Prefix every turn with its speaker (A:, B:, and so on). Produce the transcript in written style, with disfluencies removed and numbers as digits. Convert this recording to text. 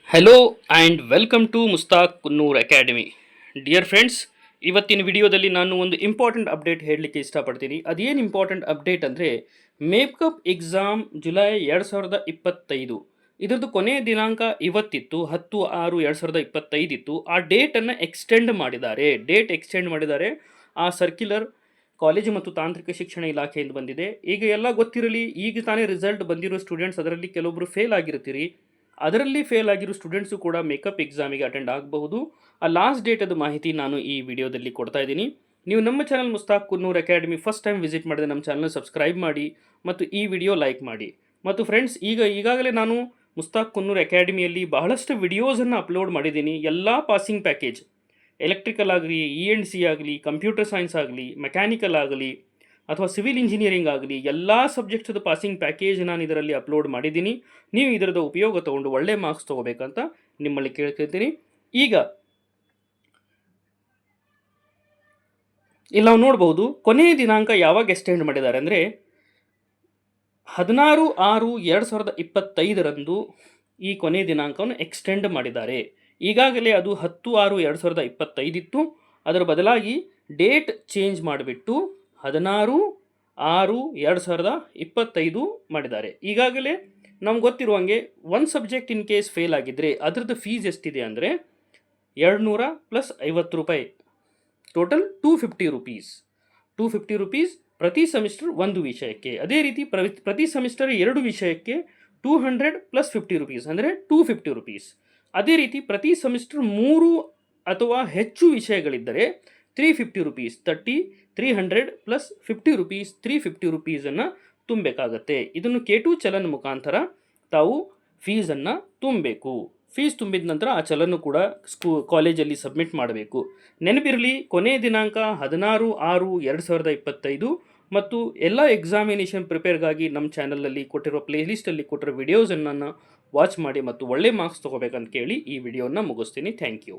A: Hello and welcome to Mustaq Kunnur academy. Dear friends, ಇವತ್ತಿನ ವಿಡಿಯೋದಲ್ಲಿ ನಾನು ಒಂದು ಇಂಪಾರ್ಟೆಂಟ್ ಅಪ್ಡೇಟ್ ಹೇಳಲಿಕ್ಕೆ ಇಷ್ಟಪಡ್ತೀನಿ. ಅದೇನು ಇಂಪಾರ್ಟೆಂಟ್ ಅಪ್ಡೇಟ್ ಅಂದರೆ, ಮೇಕಪ್ ಎಕ್ಸಾಮ್ ಜುಲೈ 2025 ಇದರದ್ದು ಕೊನೆಯ ದಿನಾಂಕ ಇವತ್ತಿತ್ತು, 10/6/2025 ಇತ್ತು. ಆ ಡೇಟನ್ನು ಎಕ್ಸ್ಟೆಂಡ್ ಮಾಡಿದ್ದಾರೆ. ಆ ಸರ್ಕ್ಯುಲರ್ ಕಾಲೇಜು ಮತ್ತು ತಾಂತ್ರಿಕ ಶಿಕ್ಷಣ ಇಲಾಖೆಯಿಂದ ಬಂದಿದೆ. ಈಗ ಎಲ್ಲ ಗೊತ್ತಿರಲಿ, ಈಗ ತಾನೇ ರಿಸಲ್ಟ್ ಬಂದಿರೋ ಸ್ಟೂಡೆಂಟ್ಸ್ ಅದರಲ್ಲಿ ಕೆಲವೊಬ್ಬರು ಫೇಲ್ ಆಗಿರ್ತೀರಿ. ಅದರಲ್ಲಿ ಫೇಲ್ ಆಗಿರೋ ಸ್ಟೂಡೆಂಟ್ಸು ಕೂಡ ಮೇಕಪ್ ಎಕ್ಸಾಮಿಗೆ ಅಟೆಂಡ್ ಆಗಬಹುದು. ಆ ಲಾಸ್ಟ್ ಡೇಟದ ಮಾಹಿತಿ ನಾನು ಈ ವಿಡಿಯೋದಲ್ಲಿ ಕೊಡ್ತಾ ಇದ್ದೀನಿ. ನೀವು ನಮ್ಮ channel Mushtaq Kunnur academy first time visit ಮಾಡಿದ್ರೆ ನಮ್ಮ ಚಾನಲ್ ಸಬ್ಸ್ಕ್ರೈಬ್ ಮಾಡಿ ಮತ್ತು ಈ ವಿಡಿಯೋ ಲೈಕ್ ಮಾಡಿ. ಮತ್ತು ಫ್ರೆಂಡ್ಸ್, ಈಗಾಗಲೇ ನಾನು ಮುಸ್ತಾಕ್ ಕುನ್ನೂರ್ ಅಕಾಡೆಮಿಯಲ್ಲಿ ಬಹಳಷ್ಟು ವಿಡಿಯೋಸನ್ನು ಅಪ್ಲೋಡ್ ಮಾಡಿದ್ದೀನಿ. ಎಲ್ಲ ಪಾಸಿಂಗ್ ಪ್ಯಾಕೇಜ್, ಎಲೆಕ್ಟ್ರಿಕಲ್ ಆಗಲಿ, ENC ಆಗಲಿ, ಕಂಪ್ಯೂಟರ್ ಸೈನ್ಸ್ ಆಗಲಿ, ಮೆಕ್ಯಾನಿಕಲ್ ಆಗಲಿ ಅಥವಾ ಸಿವಿಲ್ ಇಂಜಿನಿಯರಿಂಗ್ ಆಗಲಿ, ಎಲ್ಲ ಸಬ್ಜೆಕ್ಟ್ಸದು ಪಾಸಿಂಗ್ ಪ್ಯಾಕೇಜ್ ನಾನು ಇದರಲ್ಲಿ ಅಪ್ಲೋಡ್ ಮಾಡಿದ್ದೀನಿ. ನೀವು ಇದರದ ಉಪಯೋಗ ತೊಗೊಂಡು ಒಳ್ಳೆ ಮಾರ್ಕ್ಸ್ ತೊಗೋಬೇಕಂತ ನಿಮ್ಮಲ್ಲಿ ಕೇಳ್ಕೊಳ್ತೀನಿ. ಈಗ ಇಲ್ಲಿ ನಾವು ನೋಡ್ಬೋದು, ಕೊನೆಯ ದಿನಾಂಕ ಯಾವಾಗ ಎಕ್ಸ್ಟೆಂಡ್ ಮಾಡಿದ್ದಾರೆ ಅಂದರೆ 16/6/2025 ಈ ಕೊನೆಯ ದಿನಾಂಕವನ್ನು ಎಕ್ಸ್ಟೆಂಡ್ ಮಾಡಿದ್ದಾರೆ. ಈಗಾಗಲೇ ಅದು 10/6/2025 ಇತ್ತು. ಅದರ ಬದಲಾಗಿ ಡೇಟ್ ಚೇಂಜ್ ಮಾಡಿಬಿಟ್ಟು 16/6/2025 ಮಾಡಿದ್ದಾರೆ. ಈಗಾಗಲೇ ನಮ್ಗೆ ಗೊತ್ತಿರುವಂಗೆ ಒಂದು ಸಬ್ಜೆಕ್ಟ್ ಇನ್ ಕೇಸ್ ಫೇಲ್ ಆಗಿದ್ದರೆ ಅದರದ್ದು ಫೀಸ್ ಎಷ್ಟಿದೆ ಅಂದರೆ 200 + 50 ರೂಪಾಯಿ, ಟೋಟಲ್ 250 ರೂಪೀಸ್. 250 ರೂಪೀಸ್ ಪ್ರತಿ ಸೆಮಿಸ್ಟರ್ ಒಂದು ವಿಷಯಕ್ಕೆ. ಅದೇ ರೀತಿ ಪ್ರತಿ ಸೆಮಿಸ್ಟರ್ 2 ವಿಷಯಕ್ಕೆ 200 + 50 ರೂಪೀಸ್ ಅಂದರೆ 250 ರೂಪೀಸ್. ಅದೇ ರೀತಿ ಪ್ರತಿ ಸೆಮಿಸ್ಟರ್ 3 ಅಥವಾ ಹೆಚ್ಚು ವಿಷಯಗಳಿದ್ದರೆ 350 ರೂಪೀಸ್. 300 + 50 ರೂಪೀಸ್, 350 ರೂಪೀಸನ್ನು ತುಂಬಬೇಕಾಗತ್ತೆ. ಇದನ್ನು K2 ಚಲನ್ ಮುಖಾಂತರ ತಾವು ಫೀಸನ್ನು ತುಂಬಬೇಕು. ಫೀಸ್ ತುಂಬಿದ ನಂತರ ಆ ಚಲನ್ನು ಕೂಡ ಕಾಲೇಜಲ್ಲಿ ಸಬ್ಮಿಟ್ ಮಾಡಬೇಕು. ನೆನಪಿರಲಿ, ಕೊನೆಯ ದಿನಾಂಕ 16/6/2025 ಮತ್ತು ಎಲ್ಲ ಎಕ್ಸಾಮಿನೇಷನ್ ಪ್ರಿಪೇರ್ಗಾಗಿ ನಮ್ಮ ಚಾನಲಲ್ಲಿ ಕೊಟ್ಟಿರೋ ಪ್ಲೇಲಿಸ್ಟಲ್ಲಿ ಕೊಟ್ಟಿರೋ ವಿಡಿಯೋಸನ್ನು ವಾಚ್ ಮಾಡಿ ಮತ್ತು ಒಳ್ಳೆ ಮಾರ್ಕ್ಸ್ ತೊಗೋಬೇಕಂತ ಕೇಳಿ ಈ ವಿಡಿಯೋನ ಮುಗಿಸ್ತೀನಿ. Thank you.